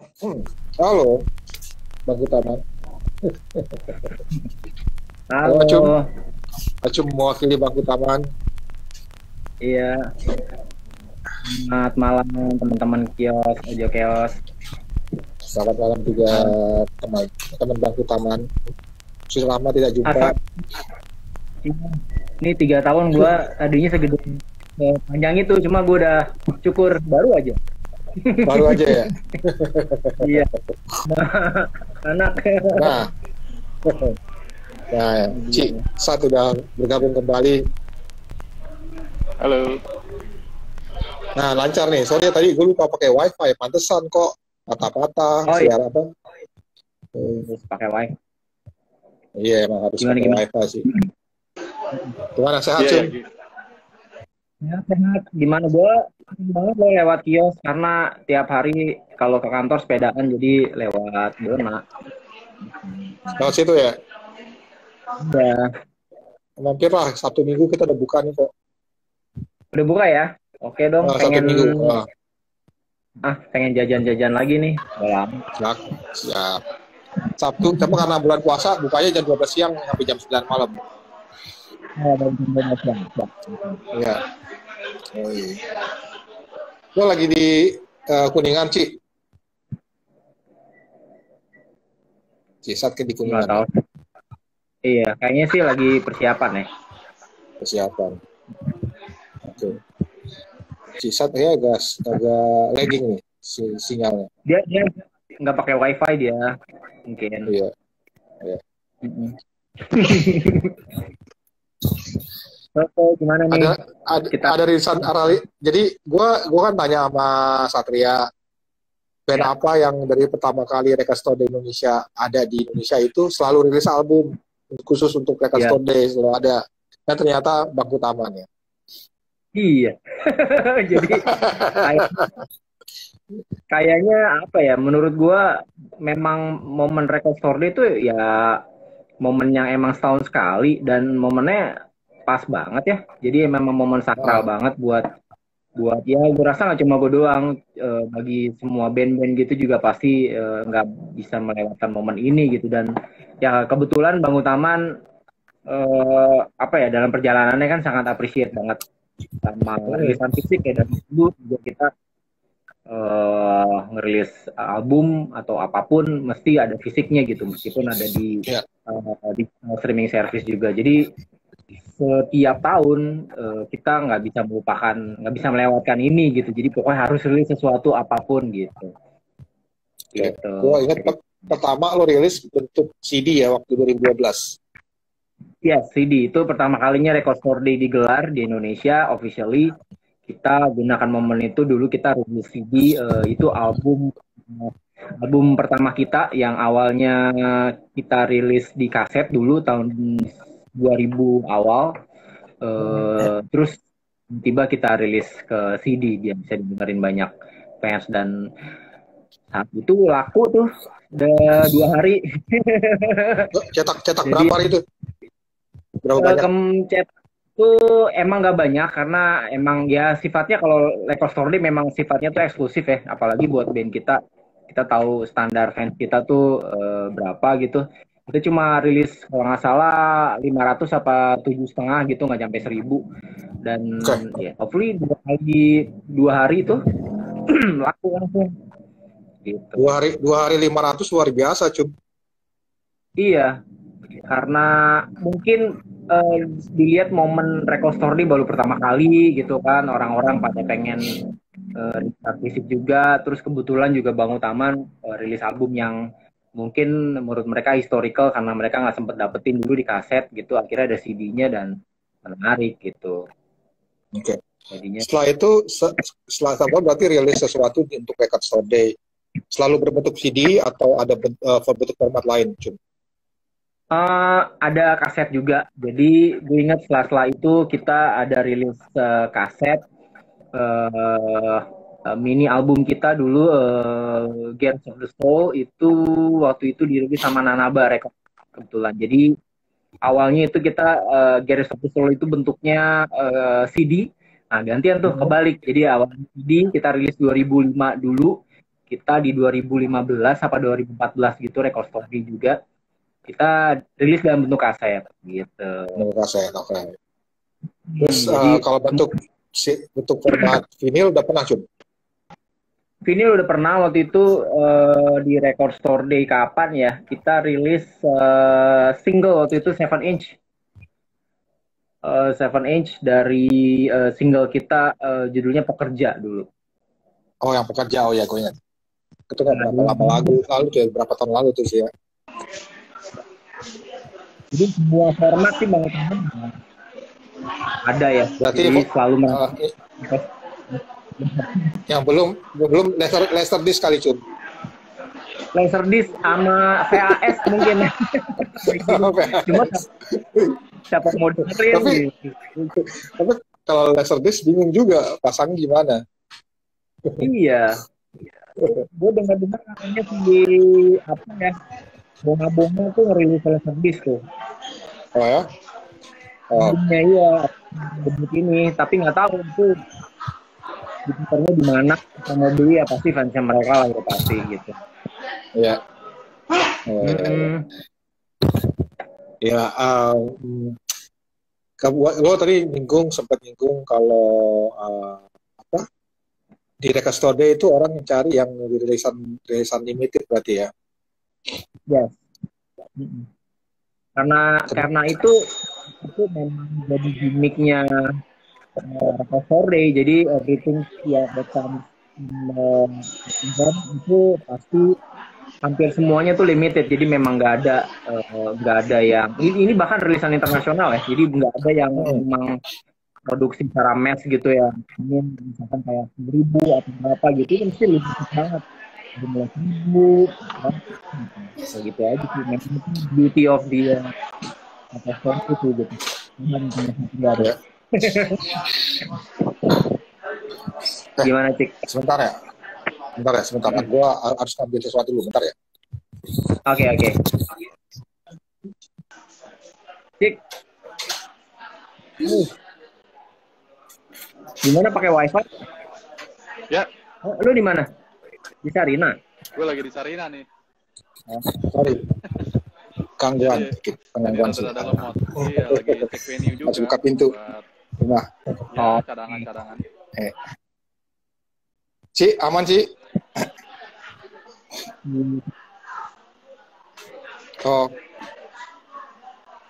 Hmm. Halo, Bang Utama. Halo, Acum. Halo, Acum mewakili Bang Utaman. iya, selamat malam teman-teman kios, Ojo Kios. Selamat malam juga Eh, teman teman Bang Utaman. Sudah lama tidak jumpa. Asal ini 3 tahun gua tadinya segede panjang itu, cuma gua udah cukur baru aja. Baru aja ya. Iya, anak. Nah, nah, Ci, Iya. saat sudah bergabung kembali. Halo. Nah, lancar nih. Soalnya tadi gue lupa pakai WiFi. Pantesan kok patah-patah, Oh iya, siar apa. terus pakai wifi. Iya, emang harus Gimana pakai gimana? WiFi sih. Gimana sehat, Iya, ya, Cum? gitu. Ya, sehat. Gimana gua sering banget lo lewat kios karena tiap hari kalau ke kantor sepedaan jadi lewat Bona. Lewat situ ya. Udah, Mampir lah, Sabtu Minggu kita udah buka nih kok. udah buka ya? Oke dong, Sabtu pengen Minggu. pengen jajan-jajan lagi nih. Udah lama. Siap, siap. Sabtu, tapi karena bulan puasa bukanya jam 12 siang sampai jam 9 malam. Oh, dari jam 12 jam. Siap. Iya. Oh, iya. Lo lagi di Kuningan, Ci. Cisat ke di Nggak Kuningan ya. tahu. Iya, kayaknya sih lagi persiapan ya. Persiapan. Oke. Cisat ya agak lagging nih sinyalnya. Dia nggak pakai wifi dia mungkin. Iya, iya. Mm-mm. Oke, gimana nih kita? Ada rilisan Arali. Jadi gua kan tanya sama Satria, band Ya, apa yang dari pertama kali Record Store di Indonesia ada di Indonesia itu selalu rilis album khusus untuk Record ya, Store Day selalu ada. Dan ternyata Bangku Taman ya. iya. Jadi kayak kayaknya apa ya? Menurut gua memang momen Record Store Day itu ya momen yang emang setahun sekali dan momennya pas banget ya. Jadi memang momen sakral Nah, banget buat buat ya gue rasa nggak cuma gue doang, bagi semua band-band gitu juga pasti nggak bisa melewatkan momen ini gitu. Dan ya kebetulan Bang Utaman apa ya, dalam perjalanannya kan sangat appreciate banget sama hmm, rilisan fisik ya. Dan dulu juga kita ngerilis album atau apapun mesti ada fisiknya gitu, meskipun ada ya, di streaming service juga. Jadi setiap tahun kita nggak bisa melewatkan ini gitu. Jadi pokoknya harus rilis sesuatu apapun gitu. oke. Gitu. Gua ingat pertama lo rilis bentuk CD ya waktu 2012. Ya, CD itu pertama kalinya Record Store Day digelar di Indonesia officially. Kita gunakan momen itu, dulu kita rilis CD, itu album pertama kita yang awalnya kita rilis di kaset dulu tahun 2000 awal. Terus tiba kita rilis ke CD, dia bisa didengerin banyak fans. Dan saat itu laku tuh udah 2 hari. Cetak cetak Jadi berapa itu? Berapa banyak? kemcet itu emang nggak banyak karena emang ya sifatnya, kalau Record Store Day memang sifatnya tuh eksklusif ya, apalagi buat band kita. Kita tahu standar fans kita tuh berapa gitu. Kita cuma rilis kalau nggak salah 500 apa 7,5 gitu, nggak sampai 1.000. Dan Oke. ya hopefully 2 hari itu laku langsung gitu. Dua hari 500 luar biasa, cum. Iya, karena mungkin eh, dilihat momen Record Store Day baru pertama kali gitu kan, orang-orang pada pengen restart fisik juga. Terus kebetulan juga Bang Utaman rilis album yang mungkin menurut mereka historical karena mereka nggak sempet dapetin dulu di kaset gitu, akhirnya ada CD-nya dan menarik gitu Oke. jadinya. Setelah itu, setelah tahun berarti rilis sesuatu untuk Record Store Day. Selalu berbentuk CD atau ada bentuk format lain, cum? Ada kaset juga. Jadi gue ingat setelah itu kita ada rilis kaset, eh, mini album kita dulu, Gears of the Soul itu waktu itu dirilis sama Nanaba Records kebetulan. Jadi awalnya itu kita Gears of the Soul itu bentuknya CD. Nah, gantian tuh Mhm. kebalik. Jadi awalnya CD kita rilis 2005 dulu, kita di 2015 apa 2014 gitu, Record Store Day juga kita rilis dalam bentuk kaset gitu. Bentuk kaset, oke. Terus Jadi kalau bentuk format vinil udah pernah Cum? vinyl udah pernah waktu itu di Record Store Day kapan ya, kita rilis single waktu itu 7 inch. 7 inch dari single kita judulnya Pekerja dulu. Oh yang Pekerja, oh ya gue ingat. Itu kan berapa Nah, lama lagu lalu tuh ya, berapa tahun lalu tuh sih ya. jadi semua format sih Bang ada ya. Berarti Jadi selalu yang belum laser disc kali Cum. Laserdisc sama VHS mungkin. Cuma siapa mau dengerin Tapi kalau laser disc bingung juga pasang gimana. Iya. Gue dengar katanya si apa ya, Bonga tuh ngerilis Laserdisc tuh. Oh ya? Oh. Iya, debut ini, tapi nggak tahu itu diputarnya di mana, kita mau beli ya pasti fansnya mereka lah ya pasti gitu. Iya. Ya, lo tadi sempat nyinggung kalau apa di Record Store Day itu orang mencari yang rilisan limited berarti ya? Yes. Karena itu memang jadi gimmicknya Record Store Day. Jadi everything ya bersama itu pasti hampir semuanya tuh limited, jadi memang nggak ada yang ini bahkan rilisan internasional ya, jadi nggak ada yang memang produksi secara mass gitu ya, ini misalkan kayak 1.000 atau berapa gitu, itu mesti limited banget, 15.000 gitu aja sih. Memang itu beauty of the platform itu gitu. Ya. Gimana Cik? Sebentar ya. Gue harus ambil sesuatu dulu, bentar ya. Oke. Cik. Gimana pakai wifi? Ya. Lu di mana? Di Sarina. Gue lagi di Sarina nih. Sorry. Gangguan sih. Iya, lagi cek venue juga. Harus buka pintu. Rumah. Ya, cadangan. Ci, aman Ci? Oh.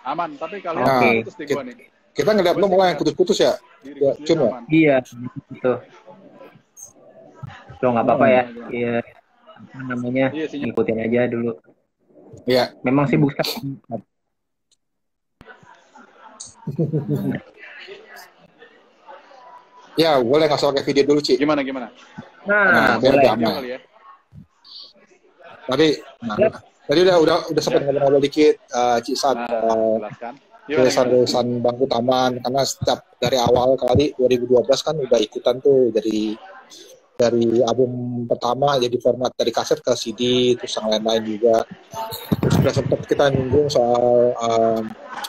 Aman, tapi kalian putus di gua nih. Kita ngeliat lo mulai yang putus-putus ya? Ya, Cum ya? Iya, gitu. Tuh nggak apa-apa ya. Iya. Apa namanya? Ngikutin aja dulu. Iya. Memang sibuk sekali. Ya, boleh nggak soal kayak video dulu, Ci? Gimana? Nah, boleh. Ya. Tadi udah sempat ngobrol dikit, Ci San, rilisan bangku taman, karena setiap dari awal kali 2012 kan udah ikutan tuh dari album pertama jadi format dari kaset ke CD, terus yang lain-lain juga. Terus udah sempat kita nyinggung soal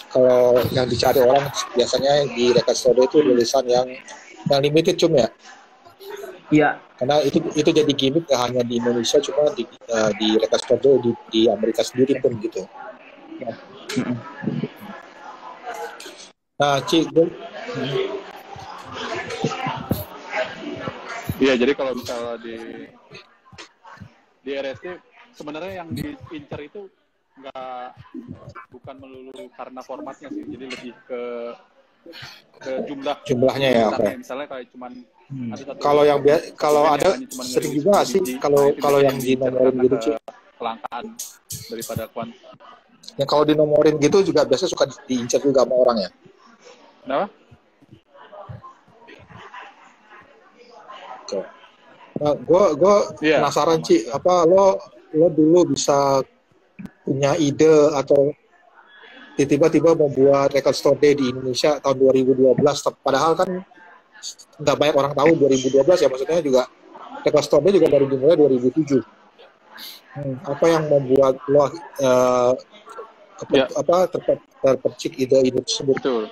kalau yang dicari orang biasanya di Record Store itu rilisan yang limited Cum ya? Iya. Karena itu jadi gimmick gak hanya di Indonesia, cuma di Record Store di Amerika sendiri pun gitu. Ya. Nah, Ci, iya, jadi kalau misalnya di RST sebenarnya yang diincar itu bukan melulu karena formatnya sih, jadi lebih ke jumlahnya ya. Okay. Misalnya kayak cuman kalau ada sering juga nggak sih kalau yang dinomorin gitu Ci? Kelangkaan daripada yang kalau dinomorin gitu juga biasanya suka diincar juga sama orang ya. Kenapa? Okay. Nah, gue penasaran Ci, apa lo dulu bisa punya ide atau tiba-tiba membuat Record Store Day di Indonesia tahun 2012, padahal kan nggak banyak orang tahu 2012 ya, maksudnya juga Record Store Day juga baru dimulai 2007. Apa yang membuat lo terpercik ide tersebut? Betul.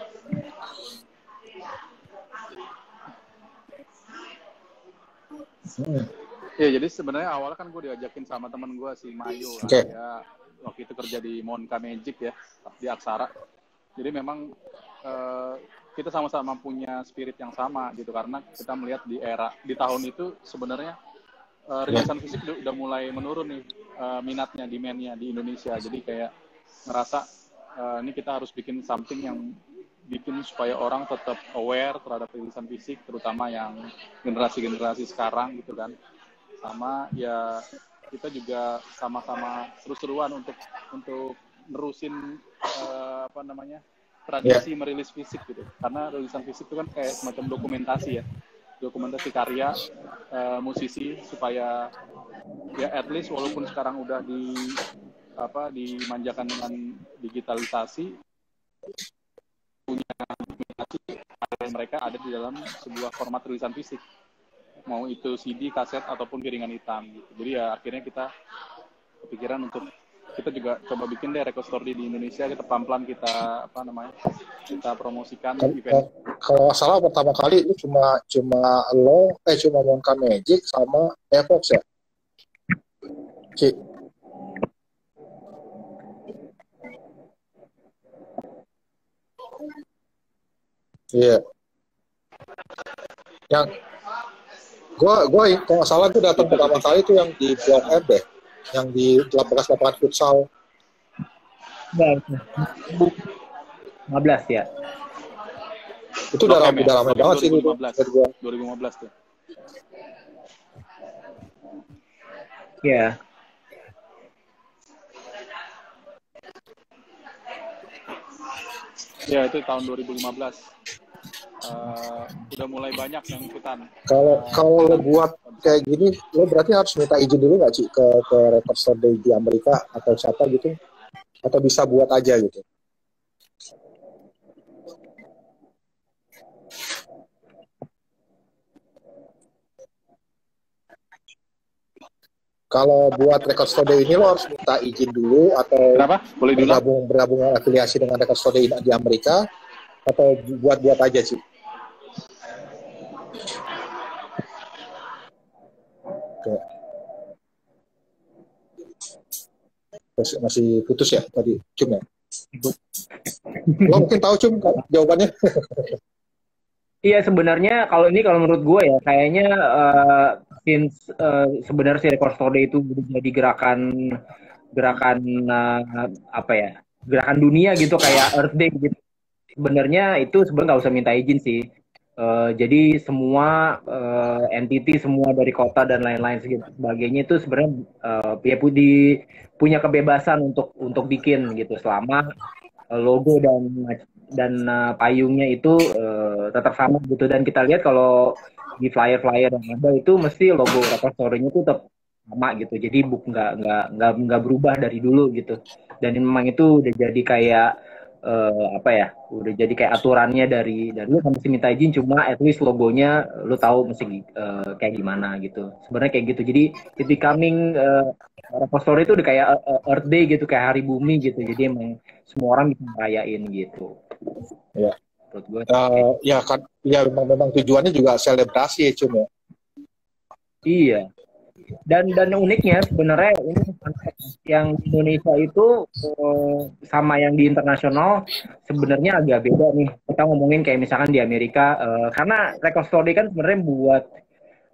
Ya, jadi sebenarnya awalnya kan gue diajakin sama teman gue si Mayu. Oke. Ya, waktu itu kerja di Monka Magic ya, di Aksara. Jadi memang kita sama-sama punya spirit yang sama gitu, karena kita melihat di tahun itu sebenarnya rilisan fisik udah mulai menurun nih minatnya, demand-nya di Indonesia. Jadi kayak ngerasa ini kita harus bikin something yang bikin supaya orang tetap aware terhadap rilisan fisik, terutama yang generasi-generasi sekarang gitu kan. Sama ya kita juga sama-sama seru-seruan untuk nerusin tradisi merilis fisik gitu, karena rilisan fisik itu kan kayak semacam dokumentasi karya musisi, supaya ya at least walaupun sekarang udah dimanjakan dengan digitalisasi, punya mereka ada di dalam sebuah format rilisan fisik, mau itu CD, kaset, ataupun piringan hitam gitu. Jadi ya akhirnya kita kepikiran untuk kita juga coba bikin deh record store di Indonesia. Kita pelan-pelan kita promosikan event. Kalau nggak salah pertama kali itu cuma Monka Magic sama Evox ya, Ci? Iya. Yang gue kalau nggak salah gue datang pertama kali itu yang di Blok M deh, yang di lapangan futsal. 15 ya. Itu udah lama banget sih itu. 2015 tuh. Iya. Ya itu tahun 2015. Udah mulai banyak yang ikutan. Kalau lo buat kayak gini, lo berarti harus minta izin dulu nggak, Ci, ke record store di Amerika atau siapa gitu, atau bisa buat aja gitu? Kalau buat record store ini lo harus minta izin dulu, atau kenapa? Boleh bergabung afiliasi dengan record store di Amerika, atau buat aja sih? Oke. Masih putus ya tadi, Cum ya? Lo mungkin tahu, Cum, jawabannya? Iya, sebenarnya kalau menurut gue ya, kayaknya sebenarnya si Record Store Day itu jadi gerakan gerakan dunia gitu, kayak Earth Day gitu. Sebenarnya itu nggak usah minta izin sih. Jadi semua entity, semua dari kota dan lain-lain sebagainya itu sebenarnya punya kebebasan untuk bikin gitu, selama logo dan payungnya itu tetap sama gitu. Dan kita lihat kalau di flyer yang ada itu mesti logo Record Store-nya itu tetap sama gitu. Jadi nggak berubah dari dulu gitu. Dan memang itu udah jadi kayak udah jadi kayak aturannya dari lu kan mesti minta izin, cuma at least logonya lu tahu mesti kayak gimana gitu. Sebenarnya kayak gitu. Jadi it becoming Record Store itu udah kayak Earth Day gitu, kayak hari bumi gitu. Jadi emang semua orang bisa merayain gitu. Ya. Menurut gue. Ya kan, ya memang tujuannya juga selebrasi ya, Cum ya. Iya. Dan uniknya sebenarnya ini yang di Indonesia itu sama yang di internasional sebenarnya agak beda nih. Kita ngomongin kayak misalkan di Amerika, karena Record Store Day kan sebenarnya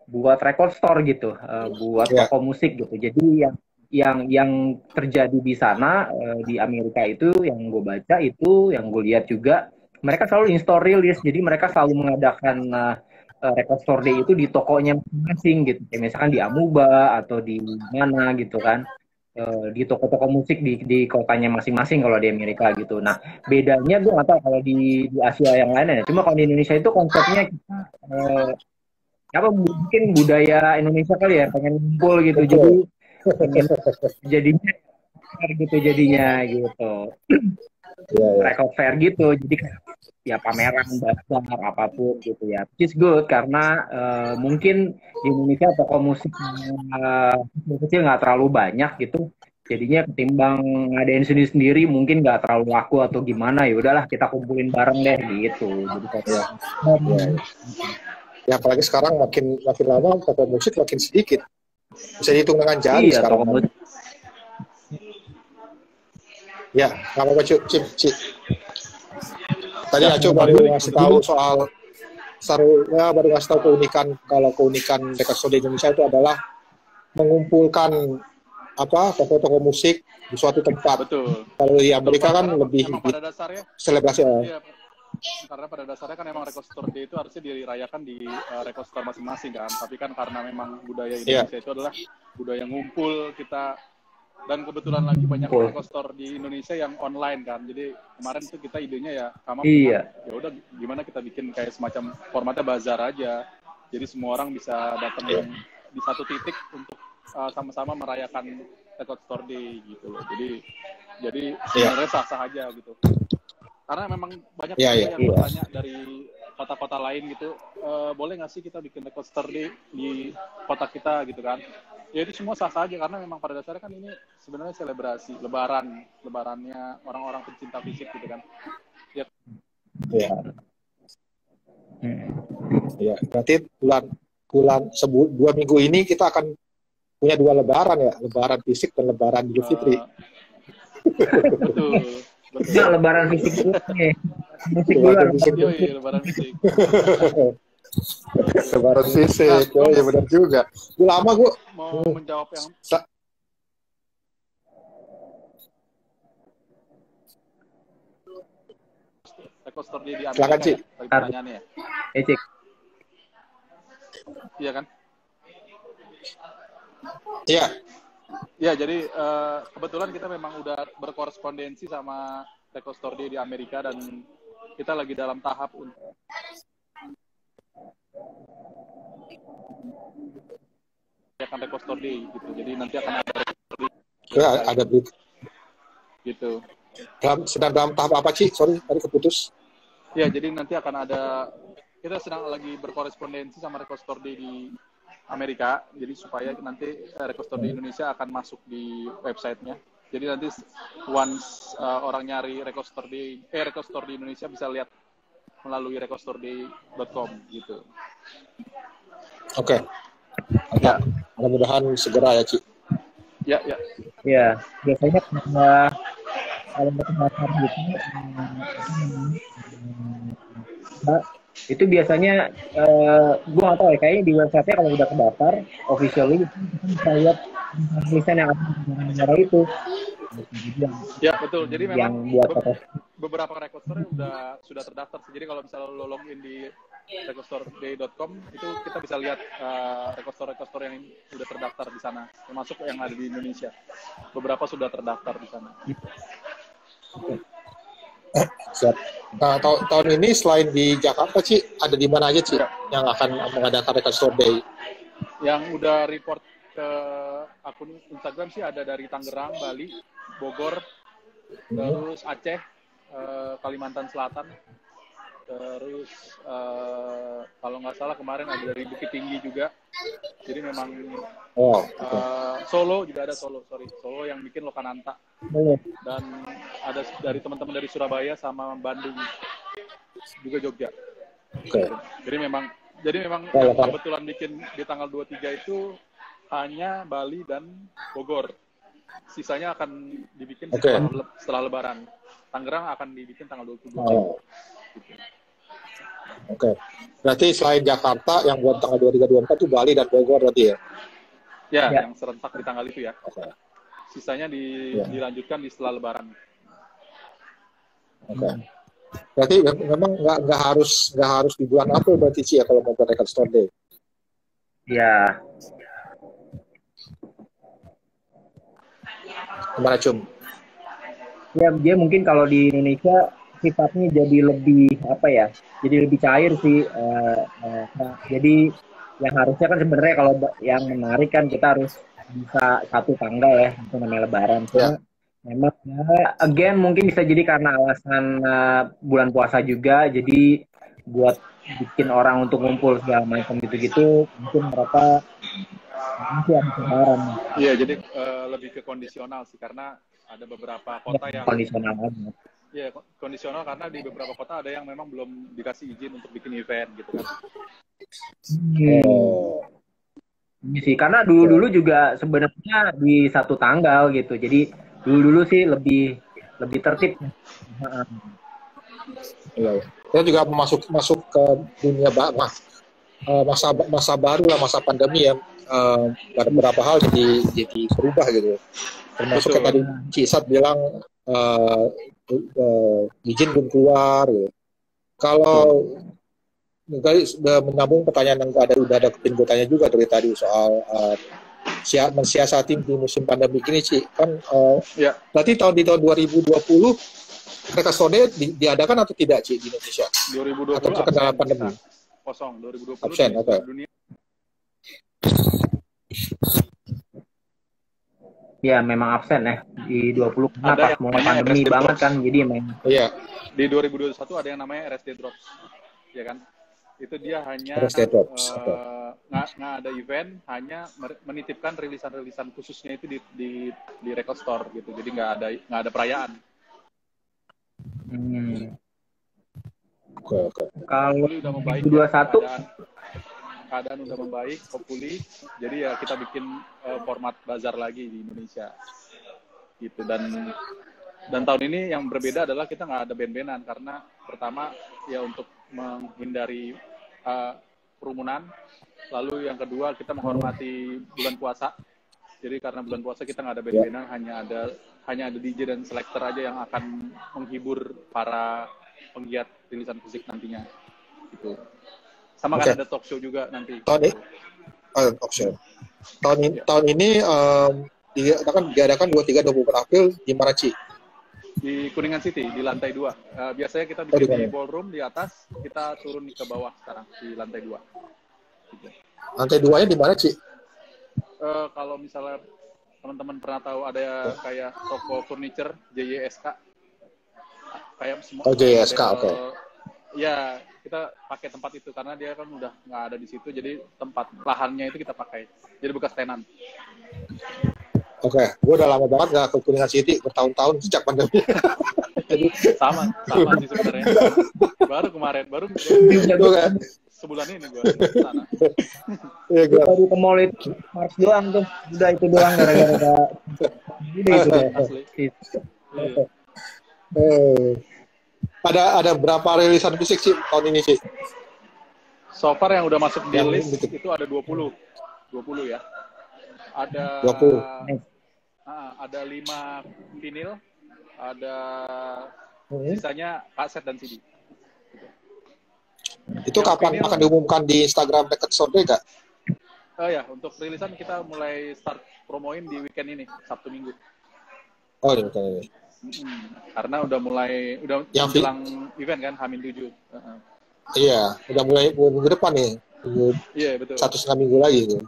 buat record store gitu, buat toko musik gitu. Jadi yang terjadi di sana di Amerika itu, yang gue baca itu, yang gue lihat juga, mereka selalu in-store release. Jadi mereka selalu mengadakan Record Store Day itu di tokonya masing-masing gitu, kayak misalkan di Amuba atau di mana gitu kan, di toko-toko musik di kotanya masing-masing kalau di Amerika gitu. Nah bedanya gue nggak tahu kalau di Asia yang lainnya, cuma kalau di Indonesia itu konsepnya kita mungkin budaya Indonesia kali ya, pengen ngumpul gitu, jadinya record fair gitu, jadi ya pameran, bazar, apapun gitu ya. Which is good, karena mungkin di Indonesia toko musik kecil nggak terlalu banyak gitu, jadinya ketimbang ngadain sendiri mungkin nggak terlalu laku atau gimana, ya udahlah kita kumpulin bareng deh gitu. Jadi ya apalagi sekarang makin lama toko musik makin sedikit. Bisa dihitung dengan jari Iya, sekarang. toko musik. Ya, nggak apa-apa Cip. Tadi Aco baru ngasih tahu soal baru ngasih tahu keunikan Record Store di Indonesia itu adalah mengumpulkan toko-toko musik di suatu tempat. Betul. Kalau di Amerika kan lebih pada dasarnya selebrasi. Iya, karena pada dasarnya kan emang Record Store Day itu harusnya dirayakan di Record Store masing-masing kan. Tapi kan karena memang budaya Indonesia itu adalah budaya ngumpul kita, dan kebetulan lagi banyak Record Store di Indonesia yang online kan. Jadi kemarin tuh kita idenya ya ya udah gimana kita bikin kayak semacam formatnya bazar aja. Jadi semua orang bisa datang di satu titik untuk sama-sama merayakan Record Store Day gitu loh. Jadi sebenarnya sah-sah aja gitu. Karena memang banyak yang bertanya dari kota-kota lain gitu, boleh nggak sih kita bikin Record Store Day di kota kita gitu kan? Ya itu semua sah-sah aja karena memang pada dasarnya kan ini sebenarnya selebrasi lebarannya orang-orang pencinta fisik gitu kan. Ya, berarti bulan 2 minggu ini kita akan punya 2 lebaran ya, lebaran fisik dan lebaran Idul Fitri. Betul. Ya, lebaran fisik dulu nih. Lebaran fisik. Lebaran fisik. Lebaran fisik. Oh iya benar juga. Gue lama gue mau menjawab yang Record Store di Amerika. Silakan, Cik. Pertanyaannya ya. Cik. Iya kan? Iya. Ya, jadi kebetulan kita memang udah berkorespondensi sama Record Store Day di Amerika dan kita lagi dalam tahap untuk akan Record Store Day gitu. Jadi nanti akan ada ada berita. Gitu. Sedang dalam tahap apa sih? Sorry, tadi keputus. Ya, jadi nanti akan ada, kita sedang lagi berkorespondensi sama Record Store Day di Amerika, jadi supaya nanti Record Store Day Indonesia akan masuk di websitenya. Jadi nanti once orang nyari Record Store Day Indonesia bisa lihat melalui recordstoreday.com gitu. Oke. Ya, mudah-mudahan segera ya, Ci. Ya. Ya, biasanya kalau pendaftar gitu itu biasanya gue nggak tahu ya, kayaknya di website-nya kalau udah terdaftar officially itu bisa lihat tulisan yang ada di negara itu. Ya betul. Jadi memang buat beberapa Record Store sudah terdaftar. Jadi kalau misalnya lo login di recordstoreday.com itu kita bisa lihat Record Store yang sudah terdaftar di sana, termasuk yang ada di Indonesia. Beberapa sudah terdaftar di sana. Siap. Nah, tahun ini selain di Jakarta, Ci, ada di mana aja, Ci, yang akan mengadakan Record Store Day? Yang udah report ke akun Instagram sih ada dari Tangerang, Bali, Bogor, terus Aceh, Kalimantan Selatan, terus kalau nggak salah kemarin ada dari Bukit Tinggi juga. Jadi memang Solo juga ada, Solo yang bikin Lokananta, dan ada dari teman-teman dari Surabaya sama Bandung juga, Jogja. Jadi memang kebetulan bikin di tanggal 23 itu hanya Bali dan Bogor. Sisanya akan dibikin setelah Lebaran. Tangerang akan dibikin tanggal 22. Oke. Berarti selain Jakarta yang buat tanggal 23-24 itu Bali dan Bogor berarti ya? Ya, yang serentak di tanggal itu ya. Sisanya dilanjutkan di setelah Lebaran. Berarti memang nggak harus di bulan April berarti sih ya kalau mau buat Record Store Day. Ya. Gimana, Cum? Ya, dia mungkin kalau di Indonesia sifatnya jadi lebih jadi lebih cair sih. Jadi yang harusnya kan sebenarnya kalau yang menarik kan kita harus bisa satu tanggal ya, itu namanya Lebaran. Memang again mungkin bisa jadi karena alasan bulan puasa juga, jadi buat bikin orang untuk ngumpul segala macam gitu-gitu, mungkin mereka masih ada Lebaran. Iya, jadi lebih ke kondisional sih, karena ada beberapa kota yang kondisional aja. Iya, kondisional karena di beberapa kota ada yang memang belum dikasih izin untuk bikin event gitu kan. Ini sih karena dulu juga sebenarnya di satu tanggal gitu. Jadi dulu sih lebih tertib. Iya, iya. Kita juga masuk ke dunia masa baru lah, masa pandemi ya. Ada beberapa hal jadi berubah gitu. Termasuk kayak tadi Cisat bilang izin belum keluar gitu. Kalau sudah menyambung pertanyaan yang udah ada kepinputannya juga dari tadi soal mensiasati di musim pandemi ini sih kan berarti di tahun 2020 mereka sore diadakan atau tidak Ci di Indonesia 2020 atau terkena pandemi kosong 2020 absen oke. Dunia. Ya memang absen ya di 20 karena pas mulai pandemi banget kan jadi memang iya di 2021 ada yang namanya RSD Drops ya kan itu dia hanya nggak ada event, hanya menitipkan rilisan khususnya itu di record store gitu, jadi nggak ada perayaan. Kalau udah membaik 2021 keadaan udah membaik, hopefully, jadi ya kita bikin format bazar lagi di Indonesia gitu. Dan tahun ini yang berbeda adalah kita nggak ada band-bandan karena pertama ya untuk menghindari kerumunan, lalu yang kedua kita menghormati bulan puasa. Jadi karena bulan puasa kita nggak ada band-bandan, hanya ada DJ dan selector aja yang akan menghibur para penggiat rilisan musik nantinya. Gitu. Sama kan ada talk show juga nanti. Talk show. Tahun ini diadakan 23-24 April di mana Ci? Di Kuningan City, di lantai 2. Biasanya kita bikin di ballroom di atas, kita turun ke bawah sekarang, di lantai 2. Gitu. Lantai 2-nya di mana, Ci? Kalau misalnya teman-teman pernah tahu ada kayak toko furniture, JYSK. Kayak semua. JYSK, oke. Ya, kita pakai tempat itu, karena dia kan udah nggak ada di situ, jadi tempat lahannya itu kita pakai. Jadi bekas tenan. Oke, gue udah lama banget nggak ke Kuningan City, bertahun-tahun sejak pandemi. Jadi sama sih sebenarnya. Baru sebulan ini gue sana. Iya, gue baru ke mall itu Mars doang tuh, udah itu doang gara-gara ini itu deh. Ada berapa rilisan musik sih tahun ini sih? So far yang udah masuk di list itu ada 20 ya. Ada 20. Ada 5 vinyl, ada sisanya kaset dan CD. Itu yang kapan akan diumumkan di Instagram Record Store nggak? Ya, untuk rilisan kita mulai start promoin di weekend ini, Sabtu Minggu. Oh, di weekend ini. Karena udah menjelang event kan, H-7. Iya, udah mulai minggu depan nih. Iya, betul. 1,5 minggu lagi gitu.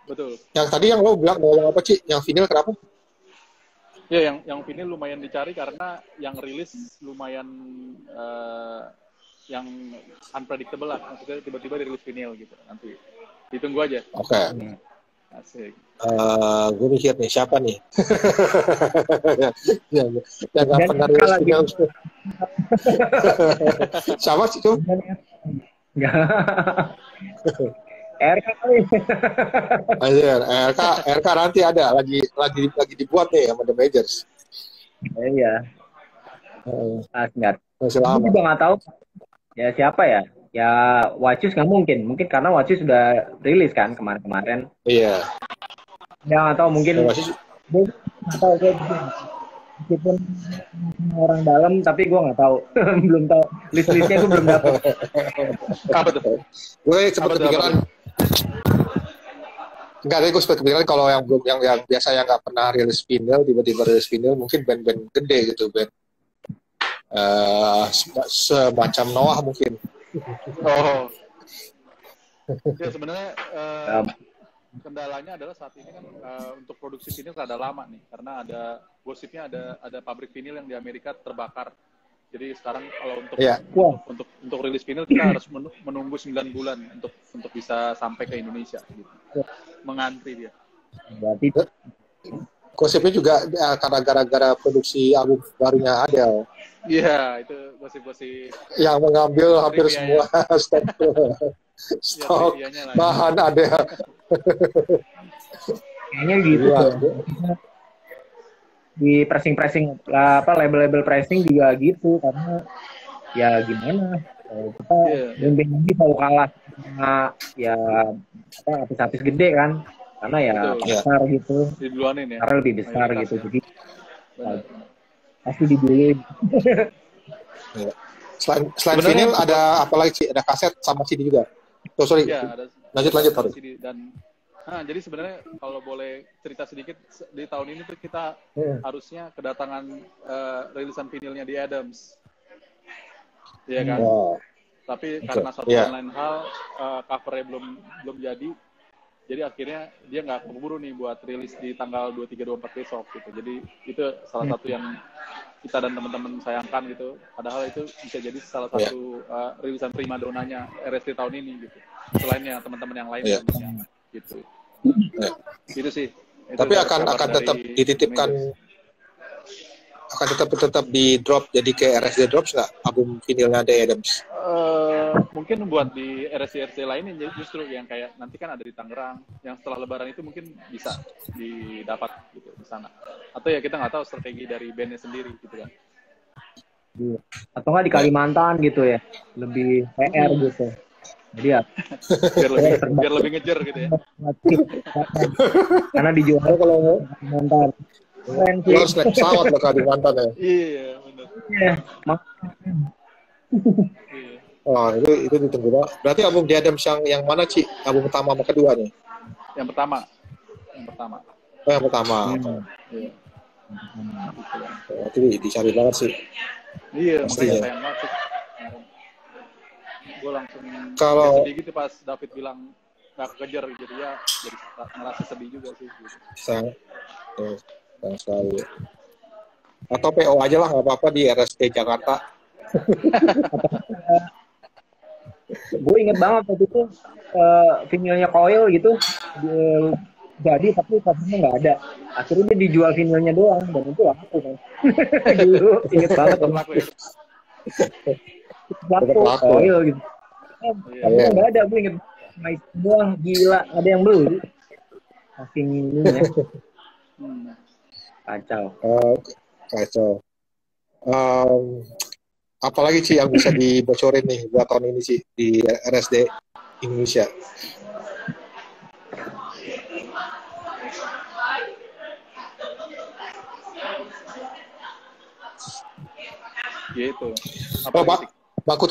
Betul. Yang tadi yang lo bilang ngomong apa Ci? Yang vinyl kenapa? Ya, yang vinyl lumayan dicari karena yang rilis lumayan yang unpredictable lah. Maksudnya tiba-tiba dirilis vinyl gitu. Nanti ditunggu aja. Oke. Asik. Gue mikir nih siapa nih? yang nggak pernah rilis vinyl. Siapa sih tuh? RK kali. RK nanti ada lagi dibuat nih sama The Majors. Iya. Enggak. Masih lama. Aku juga nggak tahu. Ya siapa ya? Ya Wacus nggak mungkin karena Wacus sudah rilis kan kemarin-kemarin. Iya. Ya nggak tahu mungkin. Nggak tahu gue meskipun orang dalam tapi gue nggak tau belum tahu listnya gue belum dapat. Apa tuh? Gue sempat kepikiran. Enggak, gue sempat kepikiran kalau yang biasa yang nggak pernah rilis vinyl tiba-tiba rilis vinyl, mungkin band-band gede gitu, band semacam Noah mungkin. Oh. Ya sebenarnya kendalanya adalah saat ini kan untuk produksi vinyl rada lama nih, karena ada gosipnya ada pabrik vinyl yang di Amerika terbakar. Jadi sekarang kalau untuk rilis vinyl kita harus menunggu 9 bulan untuk bisa sampai ke Indonesia gitu. Mengantri dia. Berarti gosipnya juga karena gara-gara produksi album barunya Adele. Iya, itu gosip-gosip yang mengambil hampir semua stok. stok medianya lah. bahan ada. Kayaknya gitu Iya. tuh. Di pressing apa label-label pressing juga gitu karena ya gimana kita band-band ini selalu kalah sama ya apa artis-artis gede kan karena ya Betul. pasar gitu Diduluanin ya. karena lebih besar Mayoritas gitu ya. jadi Benar. pasti dibeli. Iya. Selain vinyl ada apa lagi sih? Ada kaset sama CD juga. Oh sorry. Iya, ada lanjut Pak. CD dan jadi sebenarnya kalau boleh cerita sedikit di tahun ini tuh kita harusnya kedatangan rilisan vinilnya di Adams. Iya kan? Wow. Tapi karena satu dan lain hal covernya belum jadi akhirnya dia nggak keburu nih buat rilis di tanggal 23-24 besok gitu. Jadi itu salah satu yang kita dan teman-teman sayangkan gitu. Padahal itu bisa jadi salah satu rilisan primadonanya RSD tahun ini gitu. Selainnya teman-teman yang lain gitu. Itu sih. Itu tapi akan tetap dititipkan akan tetap di drop jadi kayak RSD Drops nggak album vinilnya The Adams? Mungkin buat di RSD lainnya justru yang kayak nanti kan ada di Tangerang yang setelah Lebaran itu mungkin bisa didapat gitu di sana. Atau ya kita nggak tahu strategi dari bandnya sendiri gitu kan. Atau nggak di Kalimantan gitu ya, lebih PR gitu. Jadi ya biar lebih ngejar gitu ya. Karena dijual kalau Kalimantan. Keren sih. Harus naik pesawat ke Kalimantan ya. Iya, benar. Iya. Oh, itu ditunggu banget. Berarti album The Adams yang mana, Ci? Album pertama sama kedua nih? Yang pertama. Oh, yang pertama. Iya. Itu dicari banget sih. Iya, makanya sayang banget sih. Gue langsung kalau sedih gitu pas David bilang nggak kekejar gitu ya, jadi ngerasa sedih juga sih. Gitu. Sayang sekali. Atau PO aja lah, nggak apa-apa di RSD Jakarta. Gue inget banget waktu itu vinilnya Coil gitu jadi tapi covernya nggak ada. Akhirnya dia dijual vinilnya doang dan itu laku kan. Dulu inget banget laku ya. Laku Coil gitu. Tapi nggak ada, gue inget nice doang, gila ada yang beli. Saking ini ya. Kacau. Kacau. Apalagi sih yang bisa dibocorin nih buat tahun ini sih di RSD Indonesia? Gitu. Bangku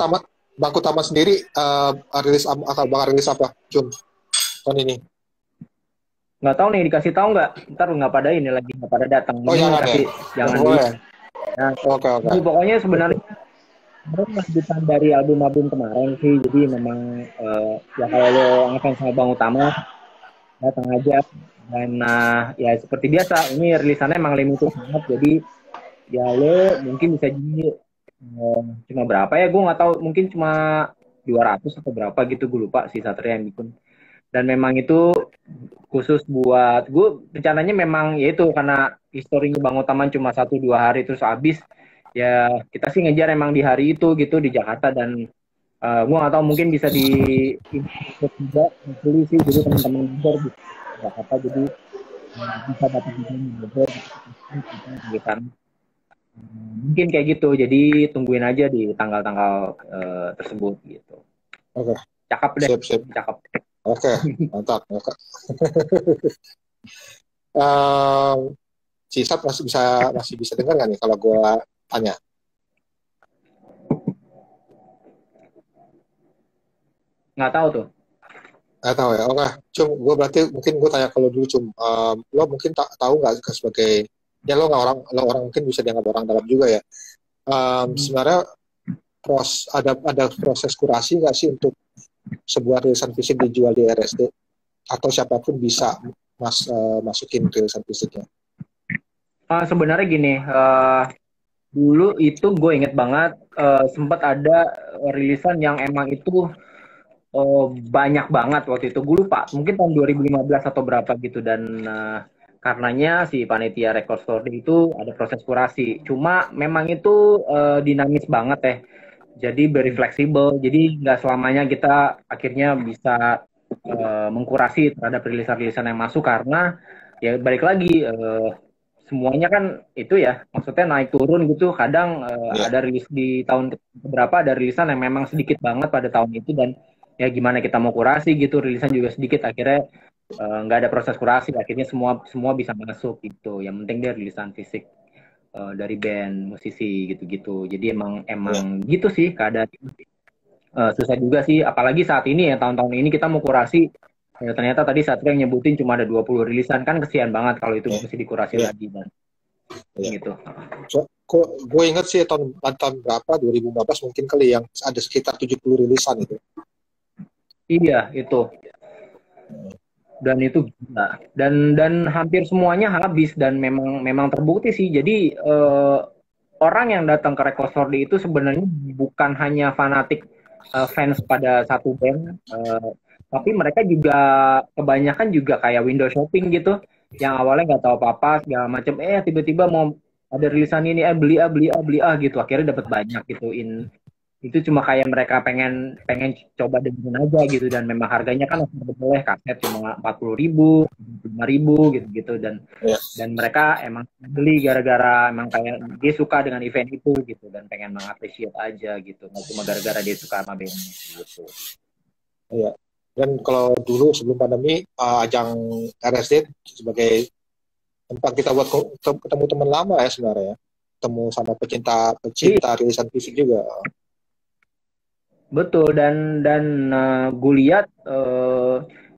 Taman sendiri bakal rilis apa, Jun? Tahun ini? Nggak tahu nih, dikasih tahu nggak? Ntar nggak pada ini lagi, nggak pada datang. Oh jangan ya? Jangan Nah, oke. Pokoknya sebenarnya lanjutan dari album-album kemarin sih, jadi memang ya kalau lo ngefans sama Bang Utama datang aja dan ya seperti biasa ini rilisannya emang limited banget, jadi ya lo mungkin bisa jadi cuma berapa ya, gue nggak tahu, mungkin cuma 200 atau berapa gitu, gue lupa si Satria yang bikin. Dan memang itu khusus buat gue, rencananya memang ya itu karena historinya Bang Utama cuma 1-2 hari terus habis. Ya kita sih ngejar emang di hari itu gitu di Jakarta, dan gue nggak tahu mungkin bisa di juga sih, jadi teman-teman ngobrol di Jakarta jadi bisa dapat ngobrol gitu kan. Mungkin kayak gitu, jadi tungguin aja di tanggal-tanggal tersebut gitu. Oke. Cakep deh. Siap. Cakep. Oke, mantap. Cisat masih bisa dengar nggak nih kalau gue tanya? Nggak tahu tuh. Nggak tahu ya. Oke, Cum, gue berarti mungkin gue tanya kalau dulu, Cum, lo mungkin tahu nggak sebagai ya lo orang mungkin bisa dianggap orang dalam juga ya. Sebenarnya ada proses kurasi nggak sih untuk sebuah rilisan fisik dijual di RSD, atau siapapun bisa masukin rilisan fisiknya? Sebenarnya gini, dulu itu gue inget banget sempat ada rilisan yang emang itu banyak banget waktu itu, gue lupa, mungkin tahun 2015 atau berapa gitu, dan karenanya si panitia Record Store Day itu ada proses kurasi. Cuma memang itu dinamis banget ya. Jadi very fleksibel. Jadi nggak selamanya kita akhirnya bisa mengkurasi terhadap rilisan-rilisan yang masuk karena ya balik lagi semuanya kan itu ya maksudnya naik turun gitu. Kadang ada rilis di tahun berapa ada rilisan yang memang sedikit banget pada tahun itu dan ya gimana kita mau kurasi gitu rilisan juga sedikit akhirnya nggak ada proses kurasi akhirnya semua bisa masuk gitu. Yang penting dia rilisan fisik dari band musisi gitu-gitu. Jadi emang gitu sih keadaan. Susah juga sih apalagi saat ini ya tahun-tahun ini kita mau kurasi ya, ternyata tadi Satria yang nyebutin cuma ada 20 rilisan kan kesian banget kalau itu mesti dikurasi lagi dan gitu. So, gue inget sih tahun berapa 2015 mungkin kali yang ada sekitar 70 rilisan itu. Iya itu. Dan itu gila. Dan hampir semuanya habis dan memang terbukti sih. Jadi orang yang datang ke Record Store Day itu sebenarnya bukan hanya fanatik fans pada satu band, tapi mereka juga kebanyakan juga kayak window shopping gitu, yang awalnya nggak tahu apa-apa segala macam, tiba-tiba mau ada rilisan ini, beli gitu, akhirnya dapat banyak gitu. Itu cuma kayak mereka pengen coba dengerin aja gitu dan memang harganya kan boleh kaset cuma 40.000, 5.000 gitu dan mereka emang beli gara-gara emang kayak dia suka dengan event itu gitu dan pengen mengapresiasi aja gitu nggak cuma gara-gara dia suka sama bandnya gitu. Iya. Dan kalau dulu sebelum pandemi ajang RSD sebagai tempat kita buat ketemu teman lama ya sebenarnya, ketemu sama pecinta rilisan fisik juga. Betul dan gue lihat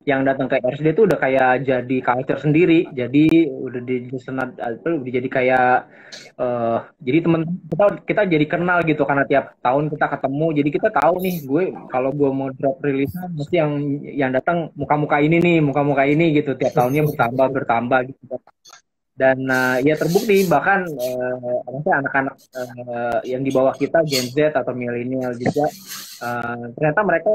yang datang ke RSD itu udah kayak jadi culture sendiri, jadi udah jadi kayak jadi temen kita jadi kenal gitu karena tiap tahun kita ketemu, jadi kita tahu nih kalau gue mau drop rilisan mesti yang datang muka-muka ini gitu, tiap tahunnya bertambah gitu. Dan ya terbukti bahkan anak-anak yang di bawah kita Gen Z atau milenial juga ternyata mereka